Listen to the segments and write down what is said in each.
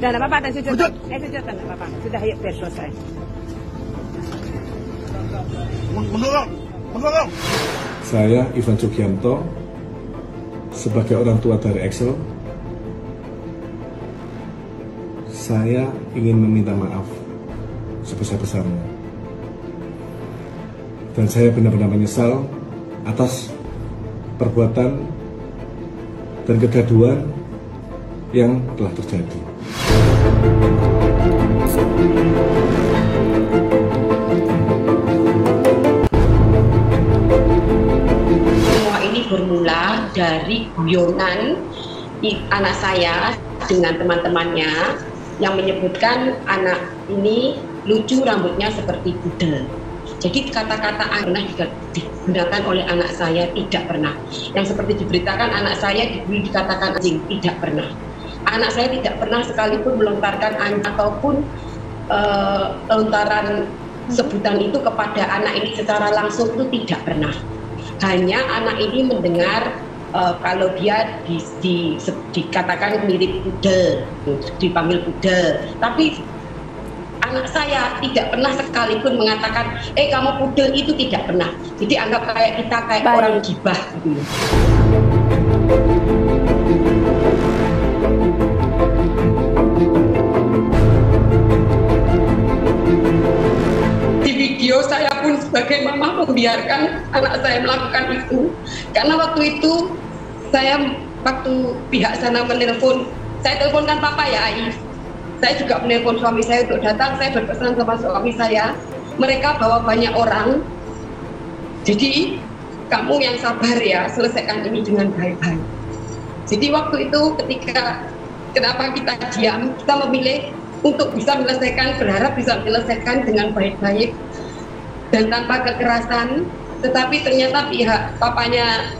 Dan apa-apa, dan sujud. Sujud, dan apa-apa. Sudah, yuk, biar selesai. Mendorong. Saya Ivan Sugianto sebagai orang tua dari Excel. Saya ingin meminta maaf sebesar-besarnya. Dan saya benar-benar menyesal atas perbuatan dan kegaduhan yang telah terjadi. Semua ini bermula dari guyonan anak saya dengan teman-temannya yang menyebutkan anak ini lucu, rambutnya seperti pudel. Jadi kata-kata pernah digunakan oleh anak saya, tidak pernah. Yang seperti diberitakan anak saya dikatakan anjing, tidak pernah. Anak saya tidak pernah sekalipun melontarkan ataupun lontaran sebutan itu kepada anak ini secara langsung, itu tidak pernah. Hanya anak ini mendengar kalau dia dikatakan mirip pudel, dipanggil pudel. Tapi anak saya tidak pernah sekalipun mengatakan, kamu pudel, itu tidak pernah. Jadi anggap kayak kita kayak orang gibah gitu. Di video saya pun sebagai mama membiarkan anak saya melakukan itu. Karena waktu itu waktu pihak sana menelpon, saya teleponkan papa ya Ai. Saya juga menelpon suami saya untuk datang. Saya berpesan sama suami saya, mereka bawa banyak orang, jadi kamu yang sabar ya, selesaikan ini dengan baik-baik. Jadi waktu itu kenapa kita diam, kita memilih untuk bisa menyelesaikan, berharap bisa menyelesaikan dengan baik-baik dan tanpa kekerasan. Tetapi ternyata pihak papanya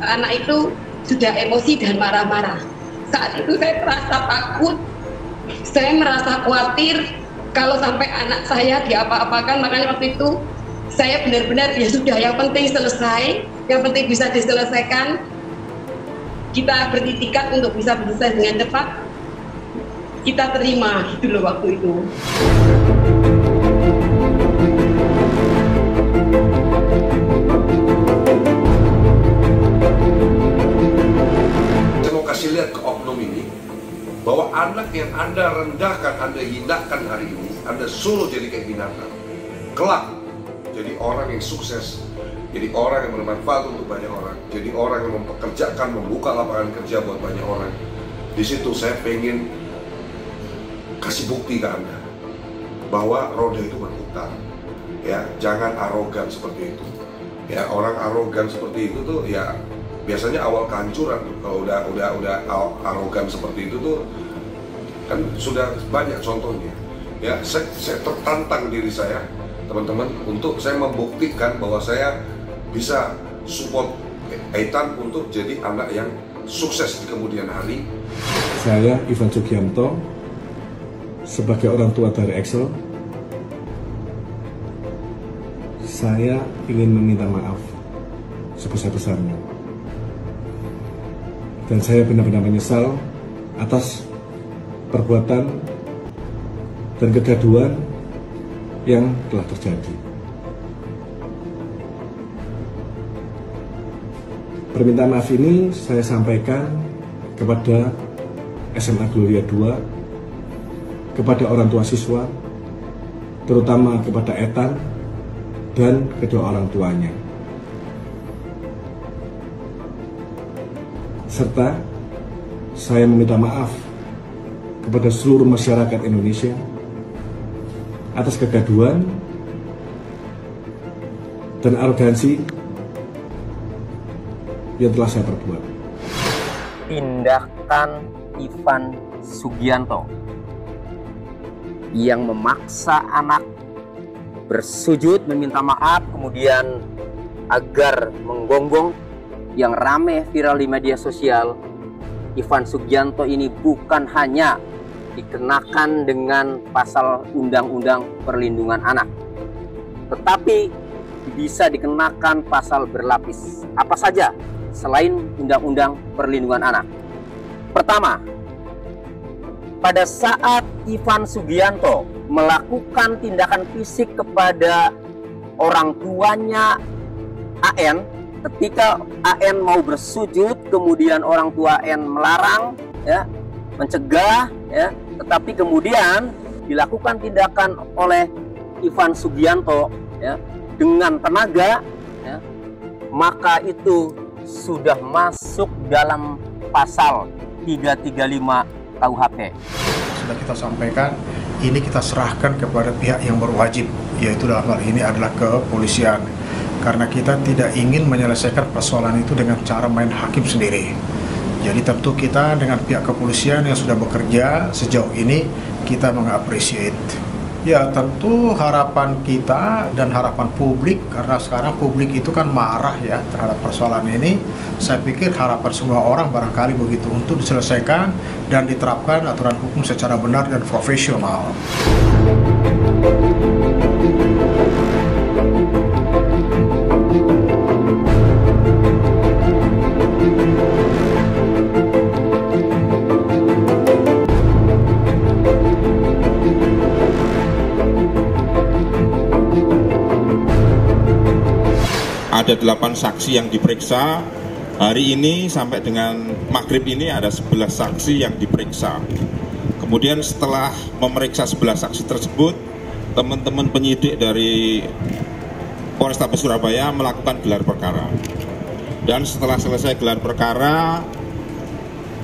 anak itu sudah emosi dan marah-marah. Saat itu saya merasa takut, saya merasa khawatir kalau sampai anak saya diapa-apakan. Makanya waktu itu saya benar-benar, ya sudah, yang penting selesai, yang penting bisa diselesaikan. Kita beritikat untuk bisa selesai dengan cepat, kita terima gitu loh waktu itu. Saya mau kasih lihat ke oknum ini bahwa anak yang Anda rendahkan, Anda hinakan hari ini, Anda suruh jadi kayak binatang, kelak jadi orang yang sukses, jadi orang yang bermanfaat untuk banyak orang, jadi orang yang mempekerjakan, membuka lapangan kerja buat banyak orang. Di situ saya pengen kasih bukti ke Anda bahwa roda itu berputar. Ya, jangan arogan seperti itu. Ya, orang arogan seperti itu tuh ya biasanya awal kehancuran tuh. Kalau udah arogan seperti itu tuh kan sudah banyak contohnya. Ya, saya tertantang diri saya, teman-teman, untuk saya membuktikan bahwa saya bisa support Eitan untuk jadi anak yang sukses di kemudian hari. Saya Ivan Sugianto sebagai orang tua dari Excel. Saya ingin meminta maaf sebesar-besarnya. Dan saya benar-benar menyesal atas perbuatan dan kegaduhan yang telah terjadi. Permintaan maaf ini saya sampaikan kepada SMA Gloria 2, kepada orang tua siswa, terutama kepada Eitan dan kedua orang tuanya. Serta saya meminta maaf kepada seluruh masyarakat Indonesia atas kegaduhan dan arogansi yang telah saya perbuat. Tindakan Ivan Sugianto yang memaksa anak bersujud meminta maaf, kemudian agar menggonggong yang rame viral di media sosial. Ivan Sugianto ini bukan hanya dikenakan dengan pasal Undang-Undang Perlindungan Anak. Tetapi bisa dikenakan pasal berlapis. Apa saja selain Undang-Undang Perlindungan Anak? Pertama, pada saat Ivan Sugianto melakukan tindakan fisik kepada orang tuanya AN, ketika AN mau bersujud, kemudian orang tua AN melarang, ya, mencegah, ya, tetapi kemudian dilakukan tindakan oleh Ivan Sugianto, ya, dengan tenaga, ya, maka itu sudah masuk dalam pasal 335 KUHP. Sudah kita sampaikan, ini kita serahkan kepada pihak yang berwajib, yaitu dalam hal ini adalah kepolisian. Karena kita tidak ingin menyelesaikan persoalan itu dengan cara main hakim sendiri. Jadi tentu kita dengan pihak kepolisian yang sudah bekerja sejauh ini, kita mengapresiasi. Ya tentu harapan kita dan harapan publik, karena sekarang publik itu kan marah ya terhadap persoalan ini. Saya pikir harapan semua orang barangkali begitu, untuk diselesaikan dan diterapkan aturan hukum secara benar dan profesional. Ada 8 saksi yang diperiksa. Hari ini sampai dengan maghrib ini ada 11 saksi yang diperiksa. Kemudian setelah memeriksa 11 saksi tersebut, teman-teman penyidik dari Polrestabes Surabaya melakukan gelar perkara. Dan setelah selesai gelar perkara,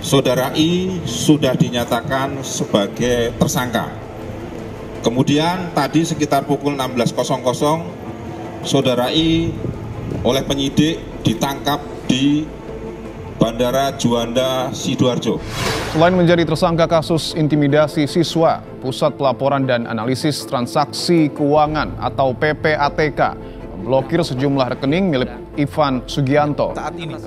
Saudara I sudah dinyatakan sebagai tersangka. Kemudian tadi sekitar pukul 16.00, Saudara I oleh penyidik ditangkap di Bandara Juanda, Sidoarjo. Selain menjadi tersangka kasus intimidasi siswa, Pusat Pelaporan dan Analisis Transaksi Keuangan atau PPATK memblokir sejumlah rekening milik Ivan Sugianto.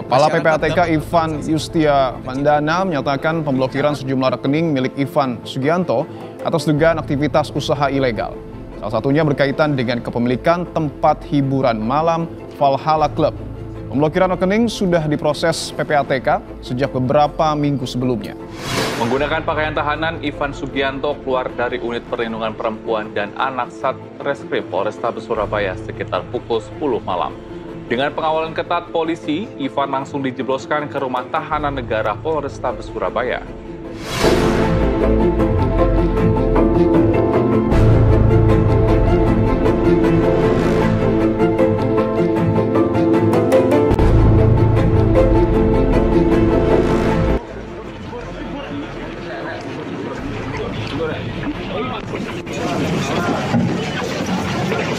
Kepala PPATK Ivan Yustia Mandana menyatakan pemblokiran sejumlah rekening milik Ivan Sugianto atas dugaan aktivitas usaha ilegal. Salah satunya berkaitan dengan kepemilikan tempat hiburan malam Valhalla Club. Pemblokiran rekening sudah diproses PPATK sejak beberapa minggu sebelumnya. Menggunakan pakaian tahanan, Ivan Sugianto keluar dari Unit Perlindungan Perempuan dan Anak Satreskrim Polrestabes Surabaya sekitar pukul 10 malam. Dengan pengawalan ketat polisi, Ivan langsung dijebloskan ke rumah tahanan negara Polrestabes Surabaya.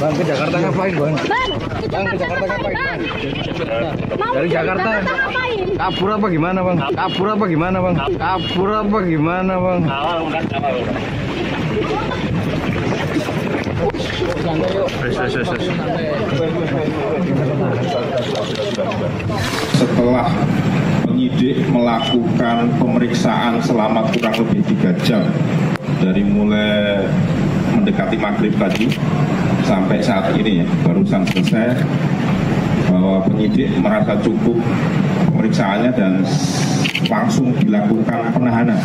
Bang, ke Jakarta ngapain, Bang? Bang, ke Jakarta ngapain, Bang? Dari Jakarta kabur apa gimana, Bang? Kabur apa gimana, Bang? Kabur apa gimana, Bang? Setelah penyidik melakukan pemeriksaan selama kurang lebih 3 jam dari mulai mendekati maghrib tadi sampai saat ini ya, barusan selesai, bahwa penyidik merasa cukup pemeriksaannya dan langsung dilakukan penahanan.